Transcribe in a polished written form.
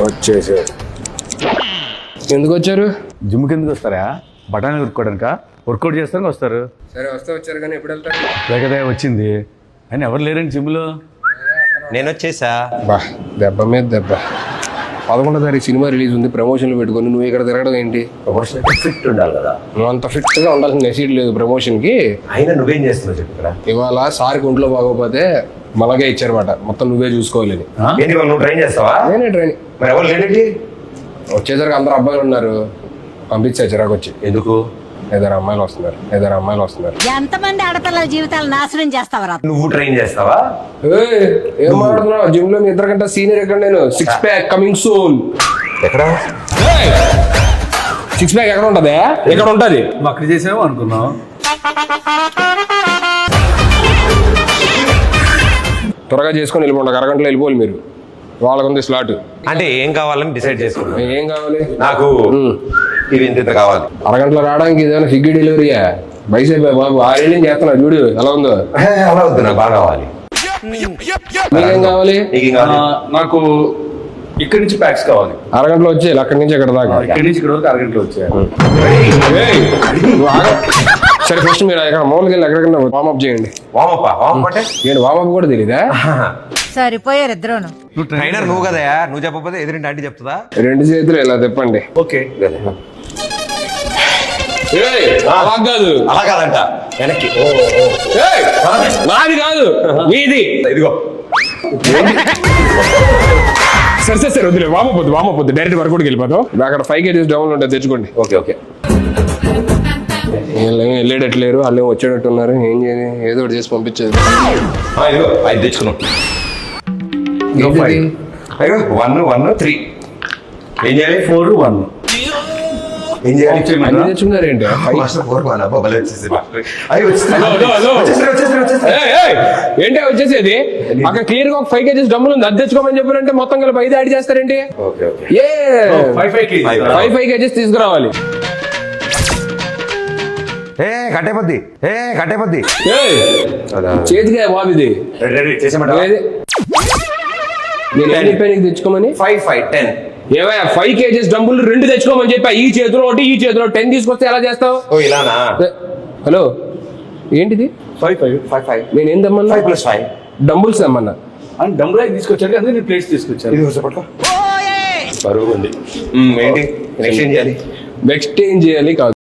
వచ్చేసారు. ఎందుకు వచ్చారు? జిమ్కి ఎందుకు వస్తారా? బఠానీ ఉరుక్కోవడానిక? వర్కౌట్ చేస్తానికి వస్తారు. సరే వస్తే వచ్చారు, కానీ ఎప్పుడు వెళ్తారు? లేకదే వచ్చింది అని ఎవరు లేరండి జిమ్లో. నేను వచ్చేసా. బా దెబ్బ మీద దెబ్బ. 11వ తారీఖు సినిమా రిలీజ్ ఉంది, ప్రమోషన్లు పెట్టుకొని నువ్వు ఇక్కడ తిరగడం ఏంటి? ప్రమోషన్ ఫిట్ ఉండాలి కదా. నువ్వు అంత ఫిట్ గా ఉండాల్సిన నెసీడ్ లేదు ప్రమోషన్ కి. అయినా నువ్వేం చేస్తున్నావు చెప్పు ఇక్కడ. ఇవాళ సార్కి ఒంట్లో బాగోపోతే మలగే ఇచ్చారన్నమాట, మొత్తం నువ్వే చూసుకోవాలి. ఏంటి వాళ్ళు నువ్వు ట్రైన్ చేస్తావా? నేనే ట్రైనింగ్. మరి ఎవరు లేడీ? వచ్చేసరికి అందరు అబ్బాయిలు ఉన్నారు, పంపించా చిరాకు వచ్చి. ఎందుకు? 5 అమ్మాయిలు వస్తున్నారు. ఎంతమంది ఆడపిల్లల జీవితాలు నాశనం చేస్తావరా? నువ్వు ట్రైన్ చేస్తావా? ఏం మాట్లాడుతున్నావు? జిమ్ లో మీ ఇద్దరు కంటే సీనియర్ ఎక్కడ? నేను 6 ప్యాక్ కమింగ్ సూన్. ఎక్కడ 6 ప్యాక్ ఎక్కడ ఉంటది? ఎక్కడ ఉంటది? అక్కడ చేసాము అనుకున్నాం. త్వరగా చేసుకొని వెళ్ళిపోండి, 1 అరగంటలో వెళ్ళిపోవాలి మీరు. వాళ్ళకుంది స్లాట్. అంటే ఏం కావాలని డిసైడ్ చేసుకున్నా. ఏం కావాలి? నాకు ఇది ఇంత కావాలి. అరగంటలో రావడానికి ఏదైనా స్విగ్గీ డెలివరీయా? బైసైపోయా బాబు, 6 ఏళ్ళు చేస్తున్నా చూడు ఎలా ఉందో. అలా వద్దు, నాకు బాగా కావాలి. మీకేం కావాలి? నాకు ఇక్కడి నుంచి ప్యాక్స్ కావాలి. అరగంటలో వచ్చేయాలి, అక్కడి నుంచి ఎక్కడ దాకా. ఇక్కడి నుంచి ఇక్కడ వరకు అరగంటలో వచ్చేయాలి. సరే ఫస్ట్ మీరు ఎక్కడ మామూలుగా వెళ్ళి ఎక్కడికన్నా వార్మప్ చేయండి. వామప్ అంటే ఏంటి వార్మప్ కూడా తెలీదా? సరిపోయారు ఇద్దరును. ట్రైనర్ నువ్వు కదా, నువ్వు చెప్పకపోతే ఎదురింటి ఆంటీ చెప్తుందా? 2 చేతులు ఇలా తిప్పండి. ఓకే. అలా కాదు, అలా కాదంట, వెనక్కి. నాది కాదు మీది. ఇదిగో సరే వద్దులే, వామపోద్దు డైరెక్ట్ వర్కౌట్ వెళ్ళిపోతాం. అక్కడ 5 kgs డౌన్ ఉంటుంది, తెచ్చుకోండి. ఓకే. వెళ్ళేటట్లేరు, వాళ్ళు వచ్చేటట్టు ఉన్నారు. ఏం చేయాలి? ఏదో ఒకటి చేసి పంపించేది. ఇదిగో 5 తెచ్చుకున్నాం. 1 3 ఏం చేయాలి? 4 1 ఏం చేయాలి? అన్ని తెచ్చుకున్నారు ఏంటి? ఏంటి వచ్చేసేది? అక్కడ క్లియర్ గా 5 kgs డబ్బులు ఉంది, అది తెచ్చుకోమని చెప్పారంటే మొత్తం కలిపి 5 యాడ్ చేస్తారేంటి? 5 kgs తీసుకురావాలి. కట్టేపద్ది చేతిగా బాబు ఇది. నేను ఏం చెప్పాను నీకు తెచ్చుకోమని? 5 5 10 ఏవయ్యా 5 kgs డబ్బులు 2 తెచ్చుకోమని చెప్పా. ఈ చేతిలో ఒకటి, ఈ చేతిలో 10 తీసుకొస్తే ఎలా చేస్తావు? ఇలానా? హలో ఏంటిది? 5 5 5 నేను ఏం తెమ్మన్నా? 5 + 5 డంబుల్స్ తెమ్మన్నా. అని డంబుల్ తీసుకొచ్చాడు, అందుకే నేను ప్లేట్స్ తీసుకొచ్చాను. ఇది వచ్చేపట్ల బరువు ఉంది. ఏంటి నెక్స్ట్ ఏం చేయాలి? నెక్స్ట్ ఏం చేయాలి కాదు,